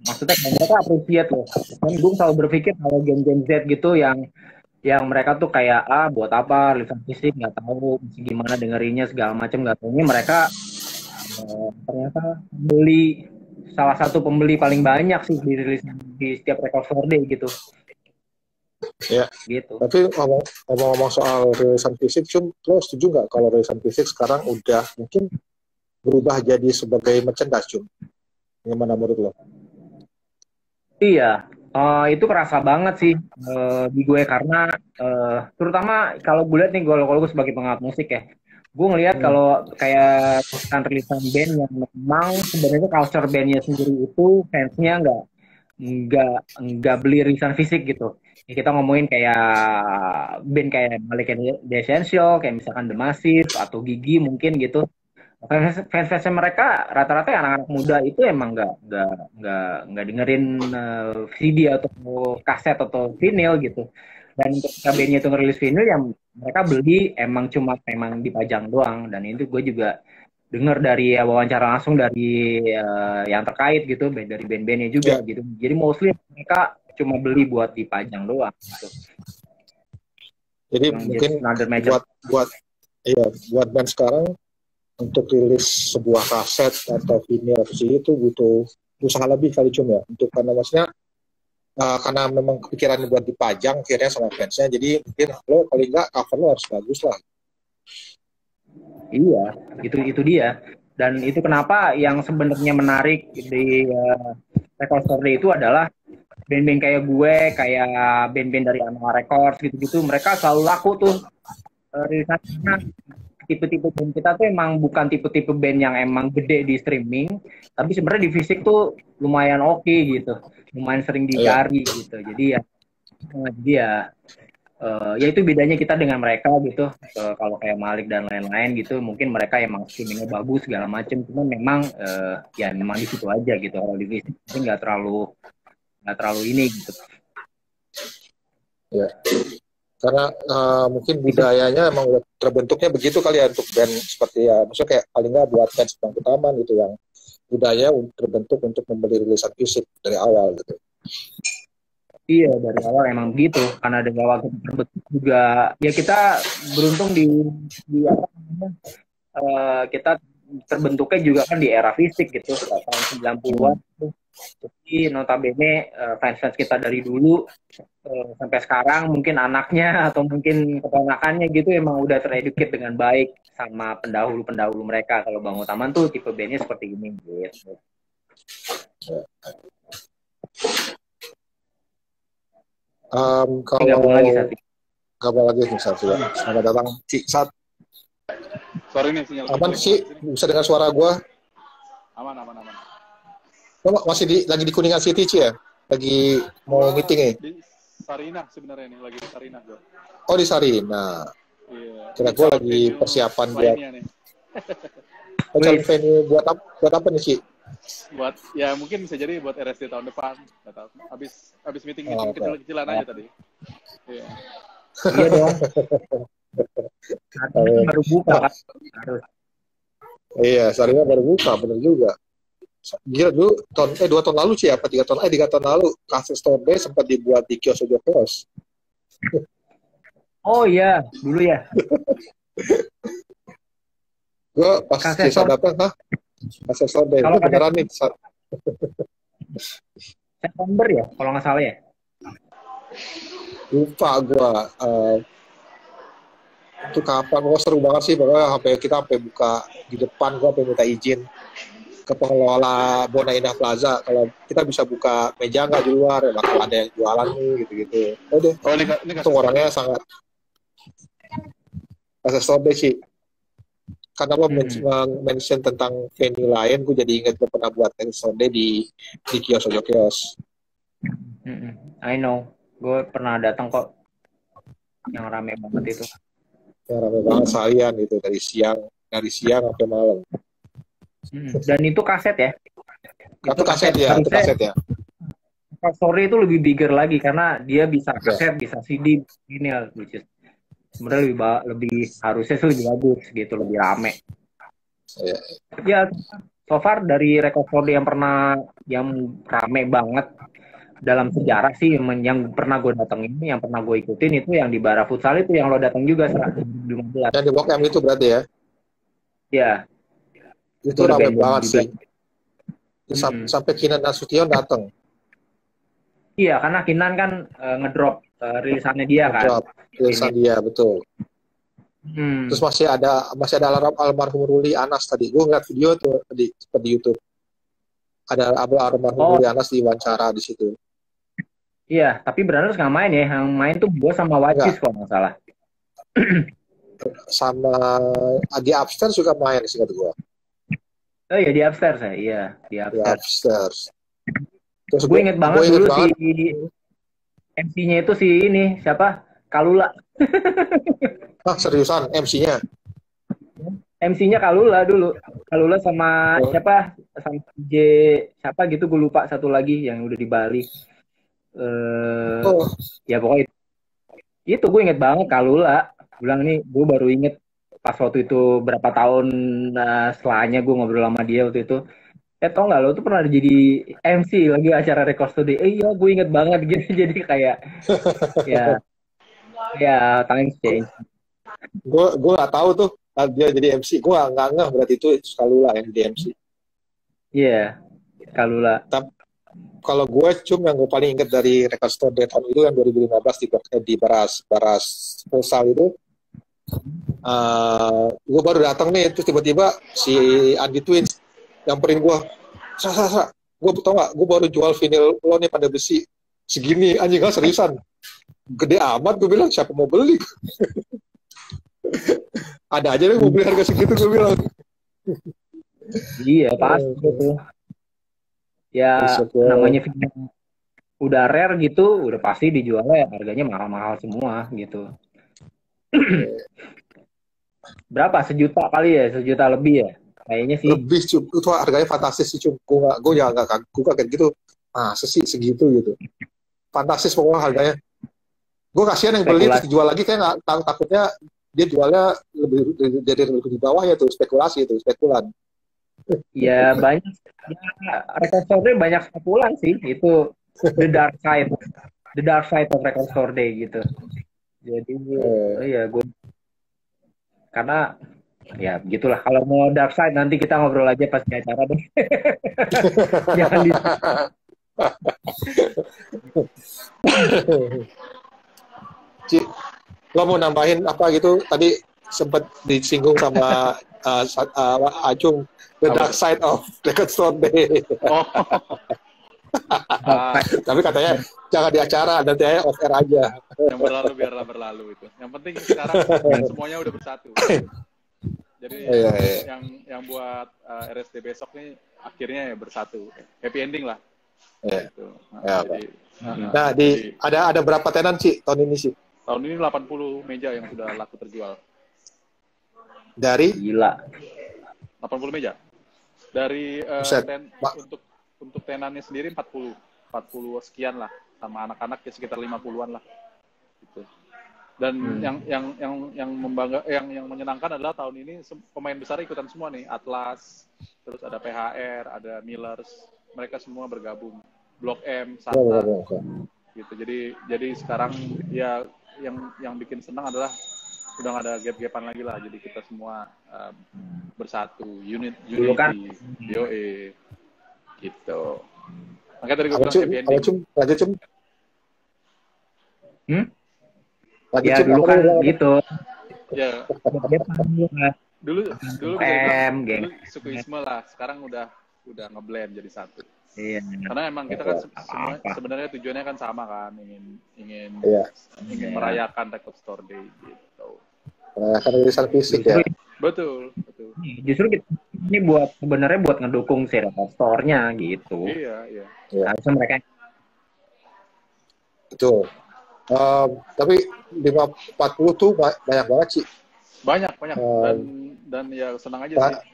maksudnya mereka appreciate loh. Dan gue selalu berpikir kalau Gen Z gitu yang mereka tuh kayak buat apa rilisan fisik nggak tahu gimana dengerinnya segala macam nggak tahunya mereka ternyata beli salah satu pembeli paling banyak sih di rilisan di setiap Record Store Day gitu. Ya, gitu. Tapi ngomong-ngomong soal rilisan fisik, lo setuju nggak kalau rilisan fisik sekarang udah mungkin berubah jadi sebagai merchandise, Cum? Gimana menurut lo? Iya, itu kerasa banget sih di gue karena terutama kalau gue lihat nih kalau gue sebagai pengamat musik ya, gue ngelihat kalau kayak rilisan band yang memang sebenarnya culture bandnya sendiri itu fansnya nggak beli rilisan fisik gitu. Ya, kita ngomongin kayak band kayak Malik and The Essential, kayak misalkan The Massive atau Gigi mungkin gitu. Fans mereka rata-rata anak-anak muda itu emang nggak dengerin CD atau kaset atau vinyl gitu. Dan ketika bandnya itu ngerilis vinyl yang mereka beli emang dipajang doang. Dan itu gue juga dengar dari wawancara langsung dari yang terkait gitu, dari band-bandnya juga gitu. Jadi mostly mereka cuma beli buat dipajang doang gitu. Jadi mungkin buat band sekarang untuk rilis sebuah kaset atau vinyl itu butuh usaha lebih kali Cum ya, untuk karena maksudnya karena memang kepikiran buat dipajang akhirnya sama fansnya, jadi mungkin lo paling nggak cover lo harus bagus lah. Iya, itu dia. Dan itu kenapa yang sebenarnya menarik di Record Store Day itu adalah band-band kayak gue, kayak band-band dari Anoa Records gitu-gitu, mereka selalu laku tuh rilisannya. Tipe-tipe band kita tuh emang bukan tipe-tipe band yang emang gede di streaming, tapi sebenarnya di fisik tuh lumayan oke gitu, lumayan sering dicari gitu. Jadi ya itu bedanya kita dengan mereka gitu. Kalau kayak Malik dan lain-lain gitu, mungkin mereka emang streamingnya bagus segala macam, cuma memang ya memang di situ aja gitu. Kalau di fisik nggak terlalu ini gitu. Ya. Karena mungkin budayanya emang terbentuknya begitu kali ya untuk band seperti ya, maksudnya kayak paling nggak buat fans Bangku Taman gitu yang budaya terbentuk untuk membeli rilisan fisik dari awal gitu. Iya, dari awal emang begitu. Karena dari awal kita terbentuk juga, ya kita beruntung di apa namanya, kita terbentuknya juga kan di era fisik gitu, tahun 90-an. Jadi notabene fans-fans kita dari dulu sampai sekarang mungkin anaknya atau mungkin keponakannya gitu emang udah tereduket dengan baik sama pendahulu-pendahulu mereka. Kalau Bang Utaman tuh tipe bandnya seperti ini gitu. Kalau gabung lagi nih Sat juga. Selamat datang Ci Sat. Sorry nih sinyal. Aman sih, bisa dengar suara gua? Aman. Lo masih lagi di Kuningan City Ci ya? Lagi mau meeting ya? Di Sarinah sebenarnya nih, lagi di Sarinah gua. Oh di Sarinah. Iya. Kira gua lagi persiapan buat. Venue buat apa nih Ci? Buat ya mungkin bisa jadi buat RSD tahun depan. Nggak tahu. Habis meeting kecil-kecilan aja tadi. Iya. Iya dong. Baru buka kan? Iya, Sarinah baru buka, bener juga. Gila dulu 2 tahun lalu sih apa 3 tahun lalu Cafe Store Day sempat dibuat di kios Kios. Oh iya, dulu ya. Gue pas Cisa datang, Cafe Store Day, itu beneran nih. September ya, kalau nggak salah ya. Lupa gue. Itu kapan? Gue seru banget sih, pokoknya kita buka di depan, gue sampai minta izin ke pengelola Bona Indah Plaza kalau kita bisa buka meja nggak di luar, bakal ada yang jualan nih gitu-gitu. Ini itu orangnya sangat Store sih. Karena lo mention tentang venue lain, gue jadi inget gue pernah buat Store di kios. I know, gue pernah datang kok, yang rame banget itu. Yang rame banget seharian itu dari siang sampai malam. Dan itu kaset ya? Itu kaset ya. Story itu lebih bigger lagi karena dia bisa kaset, bisa CD, ini which is sebenarnya lebih harusnya sih lebih bagus gitu, lebih rame. Ya, so far dari Record Store Day yang rame banget dalam sejarah sih, yang pernah gue datengin, yang pernah gue ikutin itu yang di Bara Futsal itu yang lo datang juga 2015. Yang di Blok M itu berarti ya? Iya. Itu rame banget sih. Sampai Kinan Nasution datang. Iya, karena Kinan kan ngedrop rilisannya dia kan. Rilisan dia, betul. Terus masih ada almarhum Ruli Anas tadi. Gue ngeliat video tuh di YouTube. Ada almarhum Ruli Anas diwawancara di situ. Iya, tapi Branus nggak main ya. Yang main tuh gue sama Wajis kalau nggak salah. Sama di Upstairs juga main sih kata gue. Oh iya, di Upstairs ya, iya di Upstairs. Terus gue inget banget dulu si MC-nya itu si ini siapa? Kalula. Seriusan MC-nya? MC-nya Kalula dulu. Kalula sama siapa? Sama DJ siapa gitu, gue lupa satu lagi yang udah di Bali. Ya pokoknya itu gue inget banget Kalula. Bilang nih, gue baru inget pas waktu itu berapa tahun setelahnya gue ngobrol sama dia waktu itu. Tau nggak lo tuh pernah jadi MC lagi acara Record Store Day? Iya, gue inget banget gitu. Jadi kayak ya time change. Gue nggak tahu tuh dia jadi MC. Gue nggak ngeh berarti itu Kalula yang jadi MC. Iya, Kalula. Kalau gue yang gue paling inget dari Record Store Day tahun itu yang 2015 di Baras Futsal itu. Gue baru datang nih, terus tiba-tiba si Andi Twins nyamperin gue, gue tau gak, gue baru jual vinyl lo nih pada besi segini, anjing gak seriusan, gede amat, gue bilang siapa mau beli. Ada aja deh mau beli harga segitu, gue bilang. Iya pasti gitu ya, namanya vinyl udah rare gitu, udah pasti dijualnya harganya mahal-mahal semua gitu. Berapa? 1 juta kali ya? 1 juta lebih ya? Kayaknya sih. Lebih, itu harganya fantastis sih, gue kaget gitu. Masa sih segitu gitu? Fantastis pokoknya harganya. Gue kasihan yang beli terus dijual lagi, kayak takutnya dia jualnya lebih di bawah ya tuh, spekulasi itu, spekulan. Ya banyak. Record Store Day banyak spekulan sih, itu the dark side of Record Store Day gitu. Jadi ya gue karena Ya, begitulah. Kalau mau dark side nanti kita ngobrol aja pas di acara deh. Jangan di Ci, lo mau nambahin apa gitu? Tadi sempat disinggung sama Acung, the Apa dark tuh? side of Record Store Day. Oh, Tapi katanya jangan di acara, nanti aja off air aja. yang berlalu biarlah berlalu itu. Yang penting sekarang semuanya udah bersatu. Jadi Iya, iya. yang buat RSD besok nih akhirnya ya bersatu. Happy ending lah. Iya. Gitu. Ya, Jadi, nah, ada berapa tenan sih tahun ini sih? tahun ini 80 meja yang sudah laku terjual. Dari gila. 80 meja. Dari Buset. untuk tenannya sendiri 40 sekian lah, sama anak-anak ya sekitar 50-an lah. Gitu. Dan yang membangga, yang menyenangkan adalah tahun ini pemain besar ikutan semua nih. Atlas, terus ada PHR, ada Millers, mereka semua bergabung. Blok M, Santa, gitu. Jadi sekarang ya yang bikin senang adalah udah nggak ada gap-gapan lagi lah. Jadi kita semua bersatu, unity, YOE, gitu. Makanya tadi gue bilang happy ending. Lanjut, Cum. Ya dulu kan gitu. Ya. Dulu sukuisme lah. Sekarang udah ngeblend jadi satu. Iya. Karena emang kita kan semua sebenarnya tujuannya kan sama kan, ingin merayakan Record Store Day gitu. Merayakan rilisan fisik ya. Betul. Justru ini sebenarnya buat ngedukung si Record Store-nya gitu. Iya. Harusnya mereka. Betul. Tapi 40 tuh banyak banget sih. Banyak. Dan ya senang aja sih.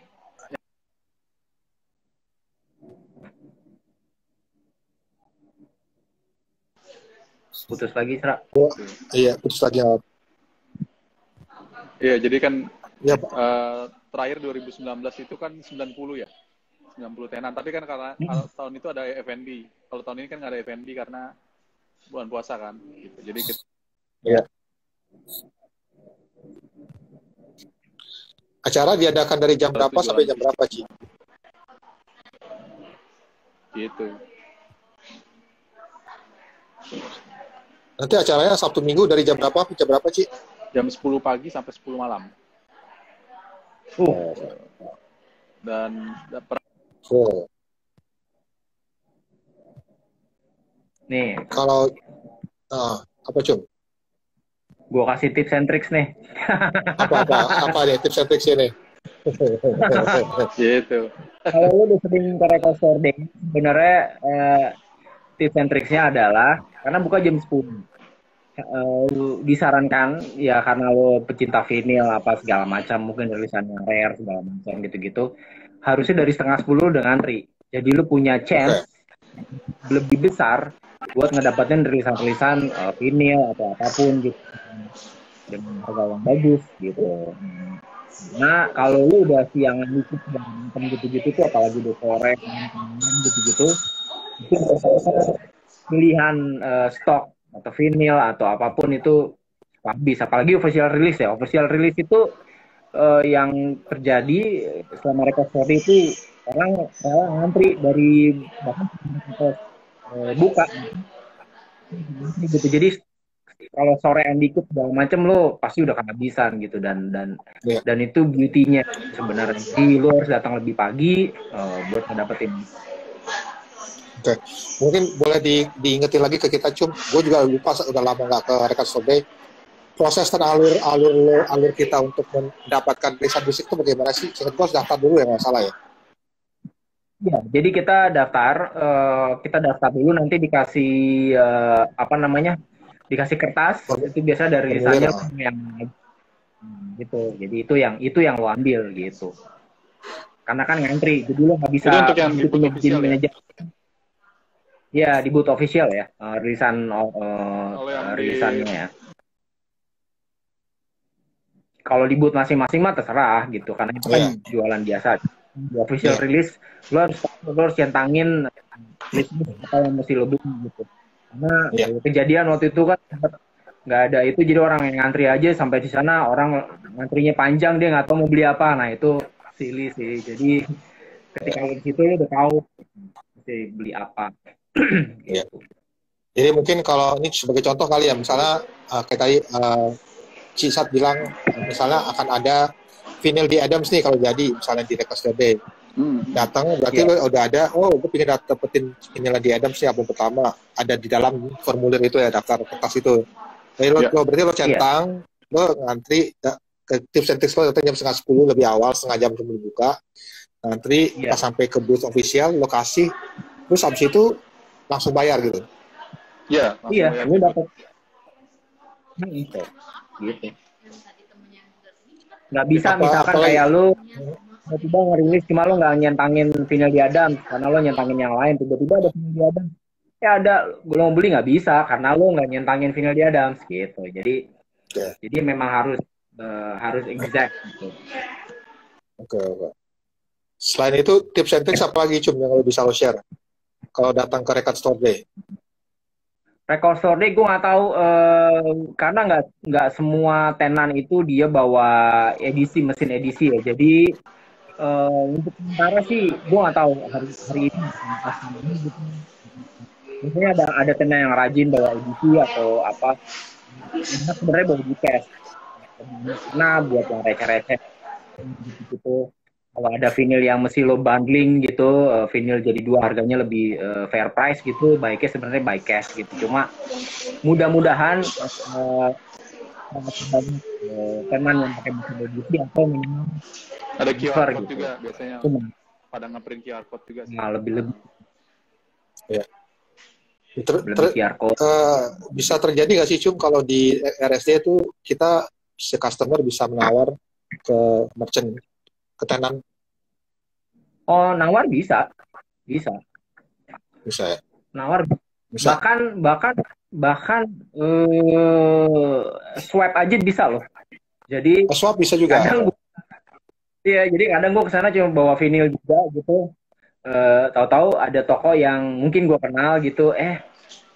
Putus lagi, Sra. Iya, putus lagi. Iya, jadi kan ya, terakhir 2019 itu kan 90 ya. 90 tenan. Tapi kan karena tahun itu ada F&B. Kalau tahun ini kan nggak ada F&B karena bulan puasa kan. Gitu. Jadi kita... Ya. Acara diadakan dari jam berapa sampai jam berapa, Ci? Gitu. Nanti acaranya Sabtu Minggu dari jam berapa sampai jam berapa, Ci? Jam 10 pagi sampai 10 malam. Dan nih. Kalau apa, Cum? Gue kasih tips and tricks nih. apa nih tips and tricks ini? Gitu. Kalau lu udah sering ke Record Store Day, sebenarnya tips and tricksnya adalah karena buka jam 10. Disarankan ya karena lo pecinta vinil apa segala macam, mungkin rilisannya rare segala macam gitu-gitu, harusnya dari setengah 10 udah ngantri. Jadi lo punya chance lebih besar buat ngedapatin rilisan-rilisan vinil atau apapun gitu dengan harga yang bagus gitu. Nah kalau lo udah siang dikit segala macam gitu-gitu tuh, apalagi udah sore gitu-gitu, itu pilihan stok atau vinyl atau apapun itu habis. Apalagi official release ya. Official release itu yang terjadi selama Record Store itu orang ngantri dari bahkan buka gitu. Jadi kalau sorean dikit segala macam lo pasti udah kehabisan gitu, dan itu beauty-nya sebenarnya. Jadi lo harus datang lebih pagi buat ngedapetin. Oke, mungkin boleh diingetin lagi ke kita, Cum. Gue juga lupa, udah lama nggak ke Record Store Day. Proses dan alur kita untuk mendapatkan rilisan musik itu bagaimana sih? Seingat gue harus daftar dulu ya, nggak salah ya? Ya, jadi kita daftar dulu, nanti dikasih dikasih kertas. Itu biasa dari rilisannya yang gitu. Jadi itu yang lo ambil gitu. Karena kan ngantri, jadi lo nggak bisa. Itu untuk yang di official ya? Ya, di booth official ya, rilisannya ya. Kalau di booth masing-masing mah terserah gitu, karena itu kan jualan biasa. Di official release, lo harus centangin list apa yang mesti lo beli gitu. Karena kejadian waktu itu kan nggak ada itu, jadi orang yang ngantri aja sampai di sana orang ngantrinya panjang, dia nggak tahu mau beli apa. Nah itu silly sih. Jadi ketika di situ lu udah tahu mesti beli apa. Ya. Jadi mungkin kalau ini sebagai contoh kali ya, misalnya kayak tadi Cisat bilang misalnya akan ada vinyl di Adams nih kalau jadi misalnya di Record Store Day. Datang berarti lo udah ada, gue pengen dapetin vinyl di Adams nih album pertama, ada di dalam formulir itu ya, daftar kertas itu. Jadi lo berarti lo centang, lo ngantri ke tips and tricks lo datang jam 9:30 lebih awal, setengah jam sebelum buka. Ngantri pas sampai ke booth official, lokasi, terus habis itu langsung bayar gitu. Iya, lu dapat gitu. Nggak bisa misalkan kayak lu tiba-tiba ngerilis cuma lo nggak nyentangin vinyl di Adams karena lo nyentangin yang lain, tiba-tiba ada vinyl di Adams ya ada, gue mau beli nggak bisa karena lo nggak nyentangin vinyl di Adams gitu. Jadi memang harus exact gitu. Oke. Selain itu tips and tricks apa lagi Cum yang lo bisa lo share kalau datang ke Record Store Day? Record Store Day gue nggak tahu karena nggak semua tenan itu dia bawa mesin edisi ya. Jadi untuk sementara sih gue nggak tahu hari ini gitu. Misalnya ada tenan yang rajin bawa edisi atau apa, sebenarnya bawa di cash. Nah buat yang receh-receh gitu. Kalau ada vinyl yang mesti lo bundling gitu, vinyl jadi 2 harganya lebih fair price gitu, baiknya sebenarnya buy cash gitu. Cuma mudah-mudahan teman yang pakai mesin edisi atau minimal ada QR code gitu. juga biasanya. Pada nge-print QR code juga sih. Nah, lebih. Ya. Bisa terjadi nggak sih Cum kalau di RSD itu kita customer bisa menawar ke merchant, ke tenan? Oh, nawar bisa ya. Nawar bisa. Bahkan swap aja bisa loh. Jadi swap bisa juga. Jadi kadang gue kesana cuma bawa vinyl juga gitu. Tahu-tahu ada toko yang mungkin gue kenal gitu.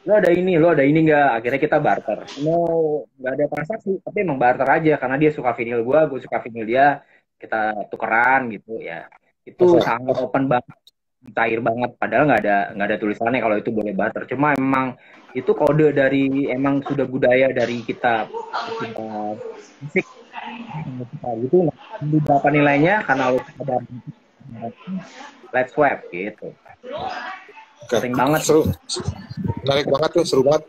Lo ada ini nggak? Akhirnya kita barter. Nggak ada transaksi, tapi emang barter aja karena dia suka vinyl gue suka vinyl dia. Kita tukeran gitu ya. Itu sangat open banget, cair banget. Padahal nggak ada tulisannya kalau itu boleh barter. Cuma emang itu kode dari emang sudah budaya dari kita musik gitu. Berapa nilainya karena lo ada let's swap gitu. Sering banget. Seru. Menarik banget tuh, seru banget.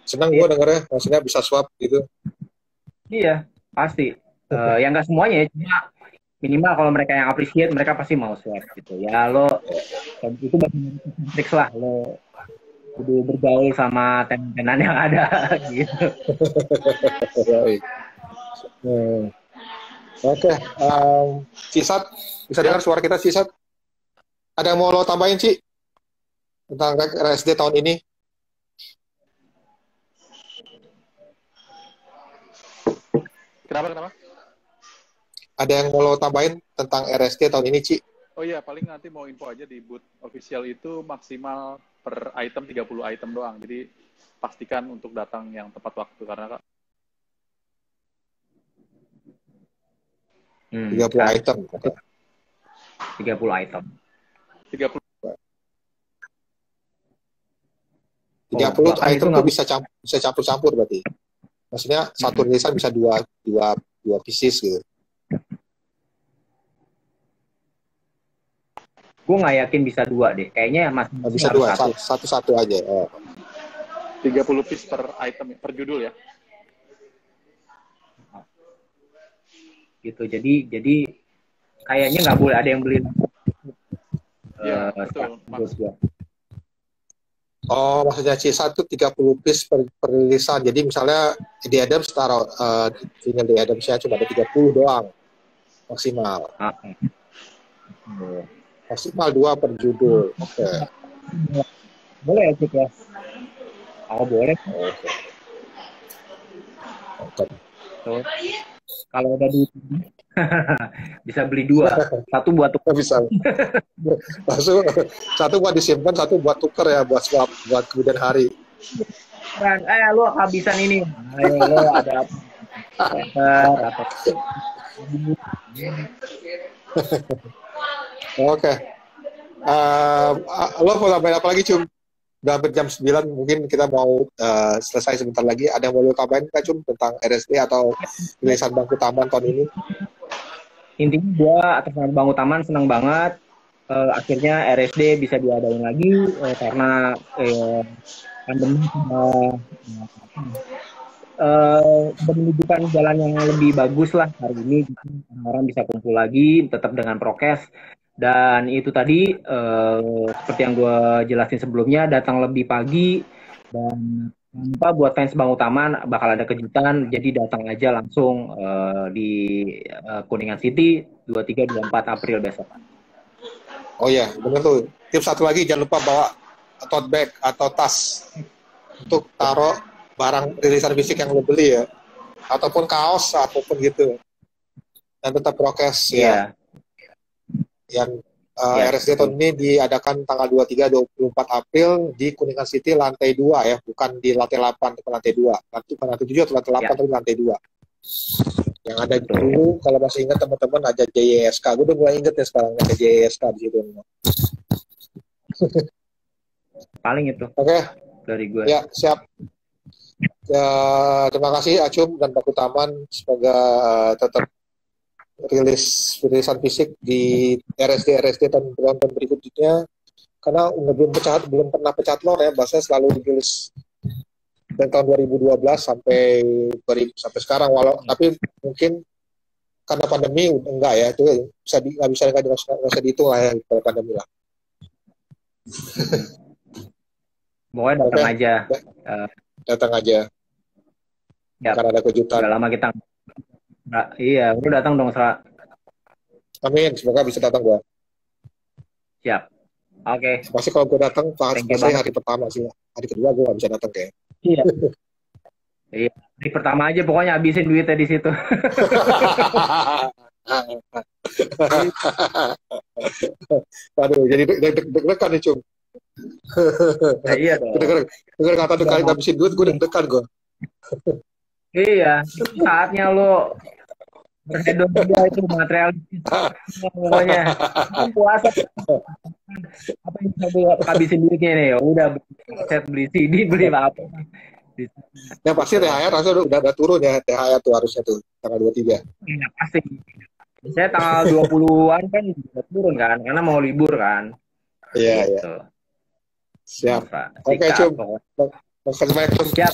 Senang gue dengernya, maksudnya bisa swap gitu. Iya, pasti. Yang nggak semuanya, cuma minimal kalau mereka yang appreciate, mereka pasti mau swap gitu. Ya lo, itu bagian trik lah, lo udah bergaul sama tenan-tenan yang ada gitu. Oke, Cisat, bisa dengar suara kita Cisat? Ada yang mau lo tambahin Ci tentang RSD tahun ini? Kenapa? Ada yang mau lo tambahin tentang RSD tahun ini, Ci? Oh iya, paling nanti mau info aja di booth official itu maksimal per item 30 item doang. Jadi pastikan untuk datang yang tepat waktu karena 30 item. 30 item. 30 item itu bisa campur-campur berarti. Maksudnya satu rilisan bisa dua pieces gitu. Gue nggak yakin bisa 2 deh. Kayaknya masih bisa 2, satu aja. 30 piece per item, per judul ya. Gitu. Jadi kayaknya nggak boleh ada yang beli. Betul. Oh, maksudnya C1 30 piece per rilisan. Jadi misalnya di Adams taruh vinyl di Adams ya cuma ada 30 doang maksimal. Maksimal 2 per judul. Oke. Boleh ya, Cik ya? Oh, boleh. Oke. Kalau ada duit bisa beli 2, satu buat tuker. Bisa. Satu buat disimpan, satu buat tuker ya, buat swap, buat kemudian hari. kan, lu kehabisan ini. Ayo, lu ada apa? Oke. Lo mau tambahin apa lagi, Cum? Udah hampir jam 9, mungkin kita mau selesai sebentar lagi. Ada yang mau lo tambahin, Kak Cum, tentang RSD atau rilisan bangku taman tahun ini? Intinya gua atas nama Bangku Taman senang banget akhirnya RSD bisa diadain lagi karena pandemi menunjukkan jalan yang lebih bagus lah hari ini, orang bisa kumpul lagi tetap dengan prokes. Dan itu tadi seperti yang gue jelasin sebelumnya, datang lebih pagi. Dan jangan lupa buat fans Bangku Taman bakal ada kejutan, jadi datang aja langsung di Kuningan City 23-24 April besok. Oh iya, bener tuh. Tips satu lagi, jangan lupa bawa tote bag atau tas untuk taruh barang rilisan fisik yang lo beli ya, ataupun kaos apapun gitu. Dan tetap prokes ya. Yang RSD tahun ini diadakan tanggal 23-24 April di Kuningan City lantai 2 ya, bukan di lantai 8 atau lantai 2. Bukan lantai 7 atau lantai 8 tapi lantai 2. Yang ada dulu, kalau masih ingat teman-teman, ada JYSK. Gue udah mulai inget ya sekarang ada JYSK di situ. Paling itu. Oke. Dari gue. Ya, siap. Ya, terima kasih Acum dan Bangku Taman. Semoga tetap rilisan fisik di RSD tahun berikutnya, karena belum pernah pecat lor ya, bahasanya selalu dirilis dari tahun 2012 sampai sekarang, tapi mungkin karena pandemi enggak ya, itu nggak bisa dihitung lah ya kalau pandemi lah. Pokoknya datang aja. Datang aja. Ya. Karena ada kejutan. Udah lama kita. Iya, lu datang dong, Sra. Amin, semoga bisa datang gua. Siap. Oke. Pasti kalau gua datang, saya hari pertama sih. Hari kedua gua nggak bisa datang kayak. Iya. Iya. Hari pertama aja pokoknya habisin duitnya di situ. Aduh, jadi deg-degan nih, Cum. Nah, iya dong. Dengar kata kali ngabisin duit, gue deg-degan gue. Iya, saatnya lo berhedon juga itu materialistis. Pokoknya puasa. Apa yang bisa gue habisin duitnya nih? Udah set beli CD, beli apa? Ya pasti THR rasanya udah turun ya, THR tuh harusnya tuh tanggal 23. Iya pasti. Saya tanggal 20-an kan udah turun kan, karena mau libur kan. Iya, gitu. Iya. Siap. Oke, Cum. Makasih banyak, Cum. Siap,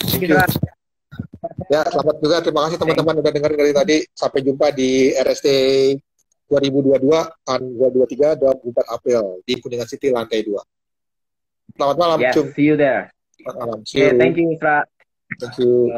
ya, selamat juga. Terima kasih teman-teman udah dengerin dari tadi. Sampai jumpa di RSD 2022 tanggal 23-24 April di Kuningan City lantai 2. Selamat malam, Cum. See you there. Selamat malam. Thank you, Isra. Thank you.